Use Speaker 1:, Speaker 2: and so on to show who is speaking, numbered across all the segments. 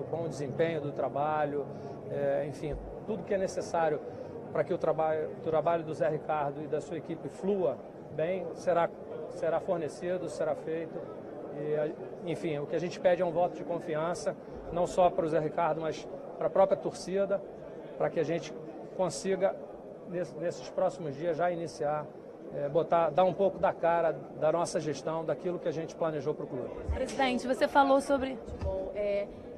Speaker 1: bom desempenho do trabalho, enfim, tudo que é necessário para que o trabalho do Zé Ricardo e da sua equipe flua bem, será fornecido, será feito. E, enfim, o que a gente pede é um voto de confiança, não só para o Zé Ricardo, mas para a própria torcida, para que a gente consiga, nesses próximos dias, já iniciar, dar um pouco da cara da nossa gestão, daquilo que a gente planejou para o clube.
Speaker 2: Presidente, você falou sobre...
Speaker 3: Bom,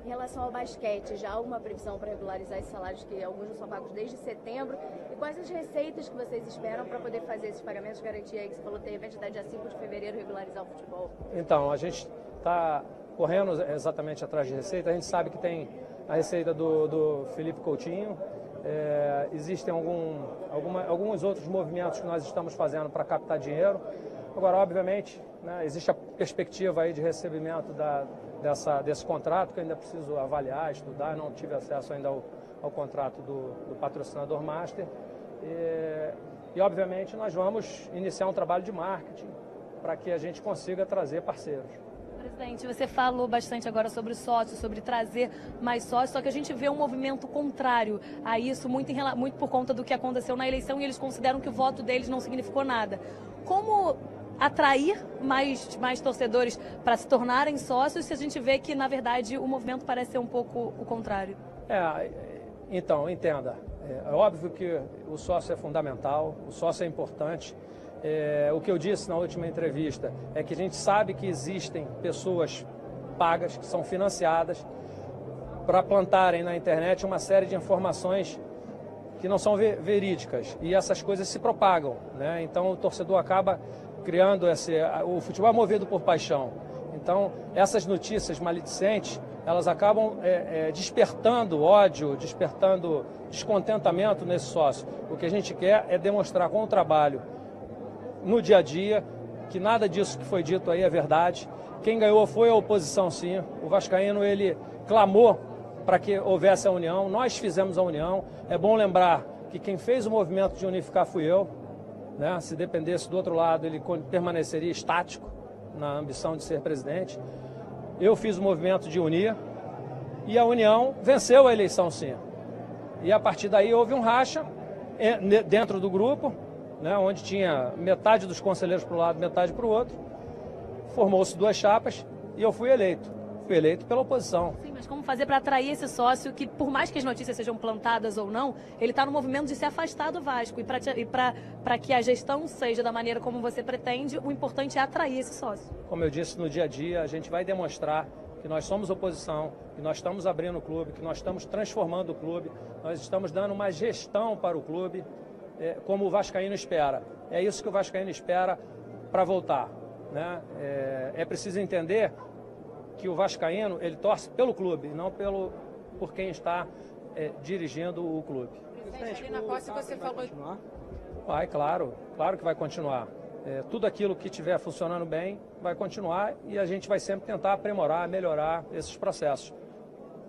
Speaker 3: em relação ao basquete, já há alguma previsão para regularizar esses salários, que alguns não são pagos desde setembro? E quais as receitas que vocês esperam para poder fazer esses pagamentos, garantir aí que você falou ter evento até dia 5 de fevereiro regularizar o futebol?
Speaker 1: Então, a gente está correndo exatamente atrás de receita. A gente sabe que tem a receita do Felipe Coutinho. Existem alguns outros movimentos que nós estamos fazendo para captar dinheiro. Agora, obviamente, né, existe a perspectiva aí de recebimento desse contrato, que eu ainda preciso avaliar, estudar. Não tive acesso ainda ao contrato do patrocinador Master. E, obviamente, nós vamos iniciar um trabalho de marketing para que a gente consiga trazer parceiros.
Speaker 2: Presidente, você falou bastante agora sobre sócios, sobre trazer mais sócios, só que a gente vê um movimento contrário a isso, muito por conta do que aconteceu na eleição, e eles consideram que o voto deles não significou nada. Como atrair mais torcedores para se tornarem sócios, se a gente vê que, na verdade, o movimento parece ser um pouco o contrário?
Speaker 1: Então, entenda, é óbvio que o sócio é fundamental, o sócio é importante. O que eu disse na última entrevista é que a gente sabe que existem pessoas pagas, que são financiadas, para plantarem na internet uma série de informações que não são verídicas, e essas coisas se propagam, né? Então o torcedor acaba criando o futebol é movido por paixão. Então essas notícias maledicentes, elas acabam despertando ódio, despertando descontentamento nesse sócio. O que a gente quer é demonstrar com o trabalho no dia a dia que nada disso que foi dito aí é verdade. Quem ganhou foi a oposição, sim. O vascaíno, ele clamou para que houvesse a união. Nós fizemos a união. É bom lembrar que quem fez o movimento de unificar fui eu, né? Se dependesse do outro lado, ele permaneceria estático na ambição de ser presidente. Eu fiz o movimento de unir e a união venceu a eleição, sim. E a partir daí houve um racha dentro do grupo, né, onde tinha metade dos conselheiros para um lado, metade para o outro. Formou-se duas chapas e eu fui eleito. Fui eleito pela oposição.
Speaker 2: Sim, mas como fazer para atrair esse sócio que, por mais que as notícias sejam plantadas ou não, ele está no movimento de se afastar do Vasco. E para que a gestão seja da maneira como você pretende, o importante é atrair esse sócio.
Speaker 1: Como eu disse, no dia a dia, a gente vai demonstrar que nós somos oposição, que nós estamos abrindo o clube, que nós estamos transformando o clube, nós estamos dando uma gestão para o clube, como o vascaíno espera. É isso que o vascaíno espera para voltar, né? É preciso entender que o vascaíno, ele torce pelo clube, não por quem está dirigindo o clube.
Speaker 4: Presidente, ali na posse você falou...
Speaker 1: Vai, claro que vai continuar. Tudo aquilo que estiver funcionando bem vai continuar e a gente vai sempre tentar aprimorar, melhorar esses processos.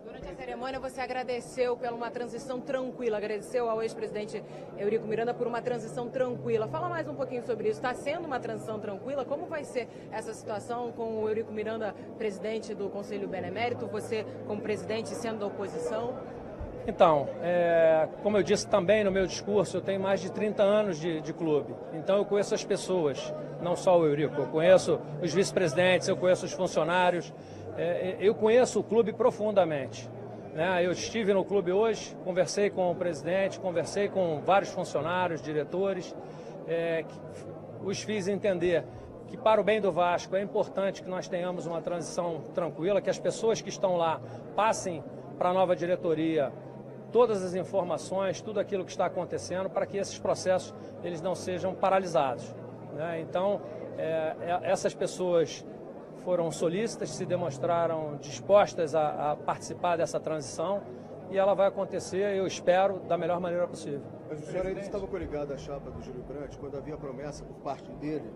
Speaker 4: Durante a cerimônia você agradeceu por uma transição tranquila, agradeceu ao ex-presidente Eurico Miranda por uma transição tranquila. Fala mais um pouquinho sobre isso. Está sendo uma transição tranquila? Como vai ser essa situação com o Eurico Miranda, presidente do Conselho Benemérito, você como presidente sendo da oposição?
Speaker 1: Então, como eu disse também no meu discurso, eu tenho mais de 30 anos de clube. Então eu conheço as pessoas, não só o Eurico, eu conheço os vice-presidentes, eu conheço os funcionários, eu conheço o clube profundamente, né? Eu estive no clube hoje, conversei com o presidente, conversei com vários funcionários, diretores, os fiz entender que para o bem do Vasco é importante que nós tenhamos uma transição tranquila, que as pessoas que estão lá passem para a nova diretoria todas as informações, tudo aquilo que está acontecendo, para que esses processos eles não sejam paralisados, né? Então, essas pessoas foram solícitas, se demonstraram dispostas a participar dessa transição e ela vai acontecer, eu espero, da melhor maneira possível.
Speaker 5: Mas o senhor ainda estava coligado à chapa do Júlio Brandt, quando havia promessa por parte dele,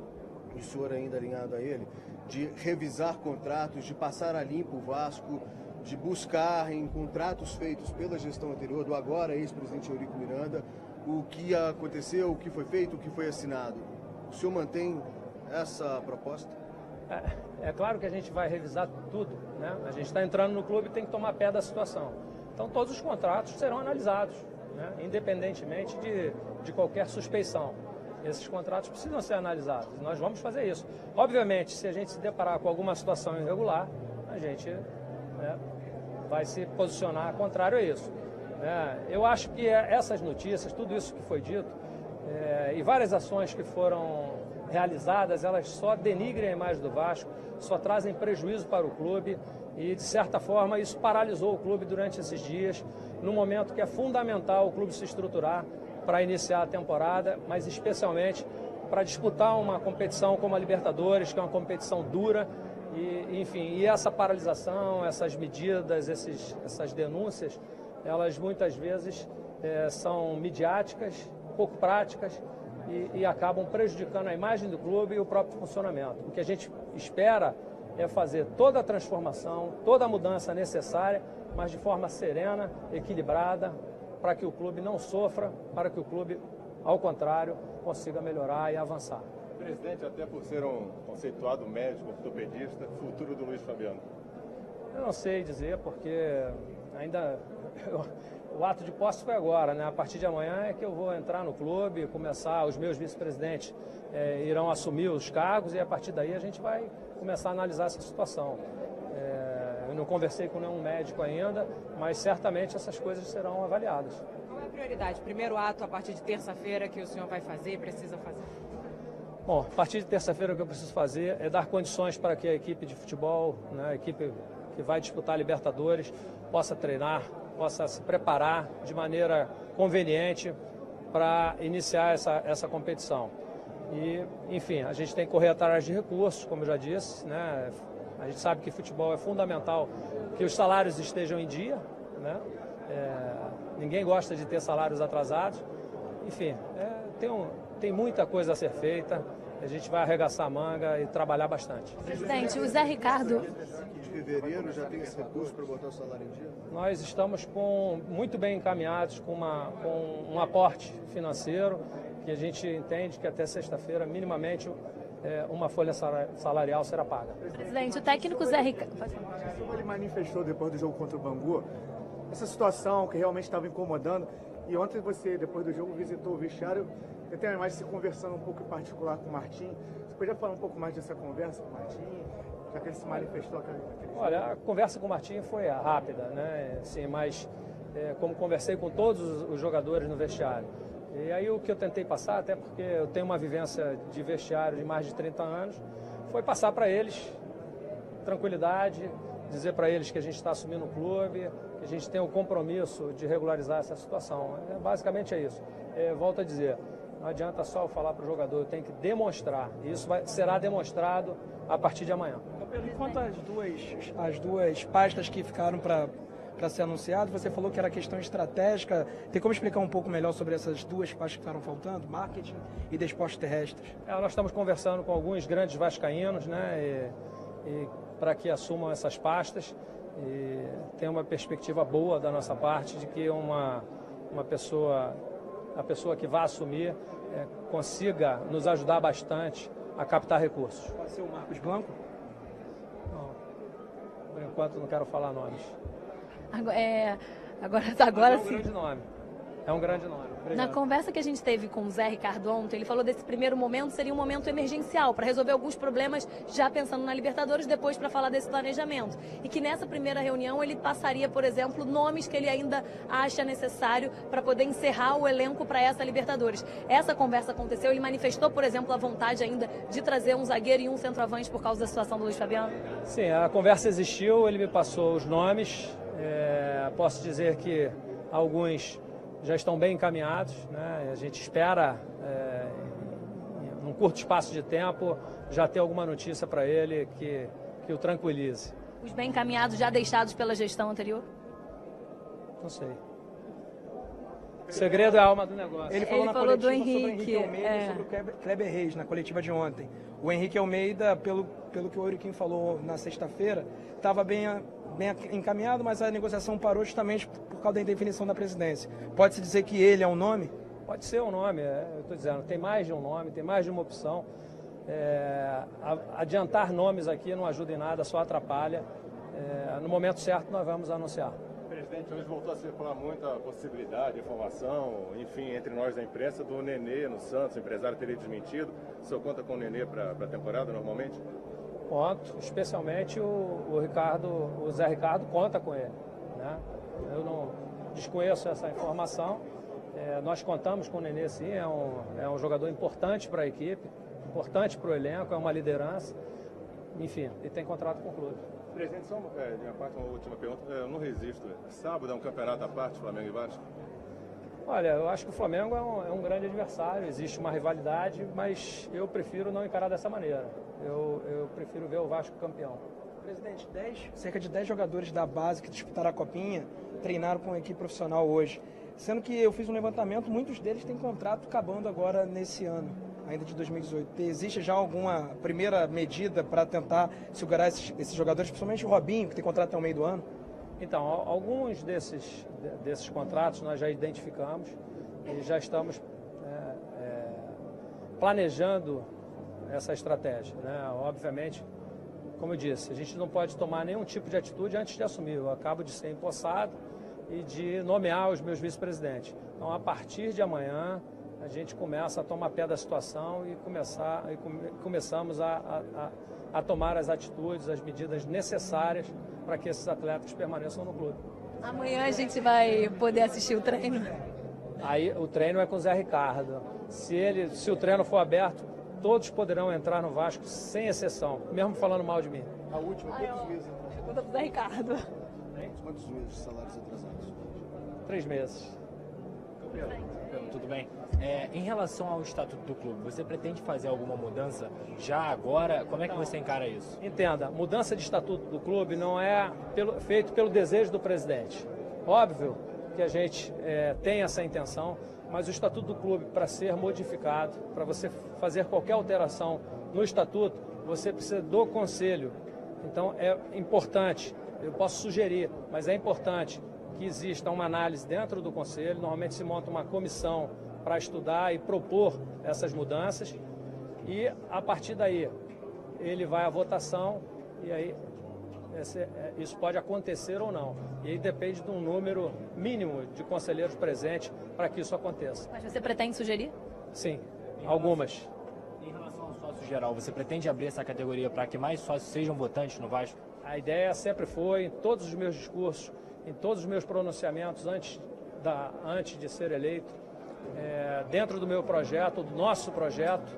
Speaker 5: o senhor ainda alinhado a ele, de revisar contratos, de passar a limpo o Vasco, de buscar em contratos feitos pela gestão anterior, do agora ex-presidente Eurico Miranda, o que aconteceu, o que foi feito, o que foi assinado. O senhor mantém essa proposta?
Speaker 1: É claro que a gente vai revisar tudo, né? A gente está entrando no clube e tem que tomar pé da situação. Então todos os contratos serão analisados, né? Independentemente de qualquer suspeição. Esses contratos precisam ser analisados. Nós vamos fazer isso. Obviamente, se a gente se deparar com alguma situação irregular, a gente, né, vai se posicionar contrário a isso. Eu acho que essas notícias, tudo isso que foi dito, e várias ações que foram realizadas, elas só denigrem a imagem do Vasco, só trazem prejuízo para o clube e, de certa forma, isso paralisou o clube durante esses dias, num momento que é fundamental o clube se estruturar para iniciar a temporada, mas especialmente para disputar uma competição como a Libertadores, que é uma competição dura. E, enfim, e essa paralisação, essas medidas, essas denúncias, elas muitas vezes são midiáticas, pouco práticas e acabam prejudicando a imagem do clube e o próprio funcionamento. O que a gente espera é fazer toda a transformação, toda a mudança necessária, mas de forma serena, equilibrada, para que o clube não sofra, para que o clube, ao contrário, consiga melhorar e avançar.
Speaker 6: Presidente, até por ser um conceituado médico, ortopedista, futuro do Luiz Fabiano?
Speaker 1: Eu não sei dizer, porque ainda o ato de posse foi agora, né? A partir de amanhã é que eu vou entrar no clube, começar, os meus vice-presidentes irão assumir os cargos e a partir daí a gente vai começar a analisar essa situação. Eu não conversei com nenhum médico ainda, mas certamente essas coisas serão avaliadas.
Speaker 4: Qual é a prioridade? Primeiro ato a partir de terça-feira que o senhor vai fazer e precisa fazer?
Speaker 1: Bom, a partir de terça-feira o que eu preciso fazer é dar condições para que a equipe de futebol, né, a equipe que vai disputar a Libertadores, possa treinar, possa se preparar de maneira conveniente para iniciar essa competição. E, enfim, a gente tem que correr atrás de recursos, como eu já disse, né? A gente sabe que futebol é fundamental que os salários estejam em dia, né? Ninguém gosta de ter salários atrasados. Enfim, tem muita coisa a ser feita. A gente vai arregaçar a manga e trabalhar bastante.
Speaker 2: Presidente, o Zé Ricardo...
Speaker 5: De fevereiro já tem esse recurso para botar o salário em dia?
Speaker 1: Nós estamos muito bem encaminhados com um aporte financeiro que a gente entende que até sexta-feira, minimamente, uma folha salarial será paga.
Speaker 2: Presidente, o técnico Zé Ricardo...
Speaker 7: Ele manifestou depois do jogo contra o Bangu essa situação que realmente estava incomodando. E ontem você, depois do jogo, visitou o vestiário. Eu tenho a imagem de você conversando um pouco em particular com o Martim. Você podia falar um pouco mais dessa conversa com o Martim, já que ele se manifestou aquele
Speaker 1: Olha, a conversa com o Martim foi rápida, né? Sim, mas como conversei com todos os jogadores no vestiário. E aí o que eu tentei passar, até porque eu tenho uma vivência de vestiário de mais de 30 anos, foi passar para eles tranquilidade, dizer para eles que a gente está assumindo o clube, que a gente tem o compromisso de regularizar essa situação. Basicamente é isso. Volto a dizer, não adianta só eu falar para o jogador, eu tenho que demonstrar. E isso será demonstrado a partir de amanhã.
Speaker 8: Quanto às duas pastas que ficaram para ser anunciado, você falou que era questão estratégica. Tem como explicar um pouco melhor sobre essas duas pastas que ficaram faltando? Marketing e desportos terrestres.
Speaker 1: Nós estamos conversando com alguns grandes vascaínos, né, e para que assumam essas pastas. E tem uma perspectiva boa da nossa parte de que a pessoa que vai assumir consiga nos ajudar bastante a captar recursos.
Speaker 8: Pode ser o Marcos Blanco?
Speaker 1: Não, por enquanto não quero falar nomes.
Speaker 2: Agora sim.
Speaker 1: É um grande nome. Obrigado.
Speaker 2: Na conversa que a gente teve com o Zé Ricardo ontem, ele falou desse primeiro momento seria um momento emergencial para resolver alguns problemas, já pensando na Libertadores, depois para falar desse planejamento. E que nessa primeira reunião ele passaria, por exemplo, nomes que ele ainda acha necessário para poder encerrar o elenco para essa Libertadores. Essa conversa aconteceu, ele manifestou, por exemplo, a vontade ainda de trazer um zagueiro e um centroavante por causa da situação do Luiz Fabiano?
Speaker 1: Sim, a conversa existiu, ele me passou os nomes. Posso dizer que alguns já estão bem encaminhados, né? A gente espera, num curto espaço de tempo, já ter alguma notícia para ele que o tranquilize.
Speaker 2: Os bem encaminhados já deixados pela gestão anterior?
Speaker 1: Não sei. O segredo é a alma do negócio.
Speaker 8: Ele falou na
Speaker 2: falou
Speaker 8: coletiva
Speaker 2: do
Speaker 8: sobre o Henrique Almeida e sobre o Kleber Reis, na coletiva de ontem. O Henrique Almeida, pelo que o Euriquim falou na sexta-feira, estava bem encaminhado, mas a negociação parou justamente por causa da indefinição da presidência. Pode-se dizer que ele é um nome?
Speaker 1: Pode ser um nome, eu estou dizendo, tem mais de um nome, tem mais de uma opção. Adiantar nomes aqui não ajuda em nada, só atrapalha. No momento certo nós vamos anunciar.
Speaker 6: Presidente, hoje voltou a circular muita possibilidade, informação, enfim, entre nós da imprensa, do Nenê no Santos, o empresário teria desmentido. O senhor conta com o Nenê para a temporada normalmente?
Speaker 1: Conto, especialmente o Zé Ricardo conta com ele, né? Eu não desconheço essa informação. Nós contamos com o Nenê, sim, é um jogador importante para a equipe, importante para o elenco, é uma liderança, enfim, e tem contrato com o clube.
Speaker 6: Presidente, só de minha parte, uma última pergunta, eu não resisto. Sábado é um campeonato à parte, Flamengo e Vasco?
Speaker 1: Olha, eu acho que o Flamengo é um grande adversário, existe uma rivalidade, mas eu prefiro não encarar dessa maneira. Eu prefiro ver o Vasco campeão.
Speaker 8: Presidente, cerca de 10 jogadores da base que disputaram a Copinha treinaram com a equipe profissional hoje. Sendo que eu fiz um levantamento, muitos deles têm contrato acabando agora nesse ano, ainda de 2018. Existe já alguma primeira medida para tentar segurar esses jogadores, principalmente o Robinho, que tem contrato até o meio do ano?
Speaker 1: Então, alguns desses contratos nós já identificamos e já estamos planejando essa estratégia, né? Obviamente, como eu disse, a gente não pode tomar nenhum tipo de atitude antes de assumir. Eu acabo de ser empossado e de nomear os meus vice-presidentes. Então, a partir de amanhã, a gente começa a tomar pé da situação e começamos a tomar as atitudes, as medidas necessárias para que esses atletas permaneçam no clube.
Speaker 2: Amanhã a gente vai poder assistir o treino?
Speaker 1: Aí o treino é com o Zé Ricardo. Se o treino for aberto, todos poderão entrar no Vasco sem exceção, mesmo falando mal de mim.
Speaker 5: A última, quantos meses?
Speaker 2: Pergunta pro Zé Ricardo.
Speaker 5: Quantos meses de salários atrasados?
Speaker 1: 3 meses.
Speaker 9: Tudo bem? Em relação ao estatuto do clube, você pretende fazer alguma mudança já agora? Como é que você encara isso?
Speaker 1: Entenda, mudança de estatuto do clube não é feito pelo desejo do presidente. Óbvio que a gente tem essa intenção, mas o estatuto do clube, para ser modificado, para você fazer qualquer alteração no estatuto, você precisa do conselho. Então é importante, eu posso sugerir, mas é importante que exista uma análise dentro do conselho. Normalmente se monta uma comissão para estudar e propor essas mudanças e a partir daí ele vai à votação e aí isso pode acontecer ou não. E aí depende de um número mínimo de conselheiros presentes para que isso aconteça.
Speaker 2: Mas você pretende sugerir?
Speaker 1: Sim, algumas.
Speaker 9: Em relação ao sócio geral, você pretende abrir essa categoria para que mais sócios sejam votantes no Vasco?
Speaker 1: A ideia sempre foi, em todos os meus discursos, em todos os meus pronunciamentos antes de ser eleito, dentro do meu projeto, do nosso projeto,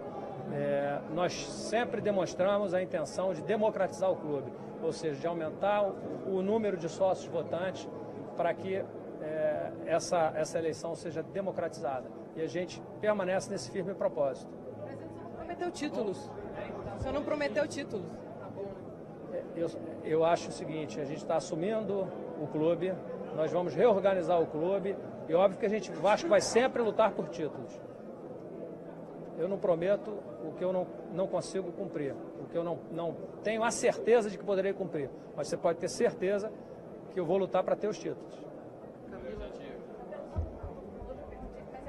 Speaker 1: nós sempre demonstramos a intenção de democratizar o clube, ou seja, de aumentar o número de sócios votantes para que essa eleição seja democratizada. E a gente permanece nesse firme propósito.
Speaker 4: Mas você não prometeu títulos. Você não prometeu títulos.
Speaker 1: Eu acho o seguinte, a gente está assumindo o clube, nós vamos reorganizar o clube e óbvio que o Vasco vai sempre lutar por títulos. Eu não prometo o que eu não consigo cumprir, o que eu não tenho a certeza de que poderei cumprir, mas você pode ter certeza que eu vou lutar para ter os títulos.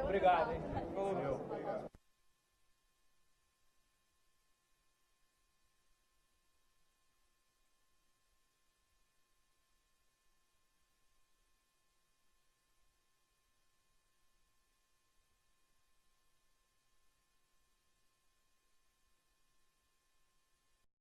Speaker 1: Obrigado, hein?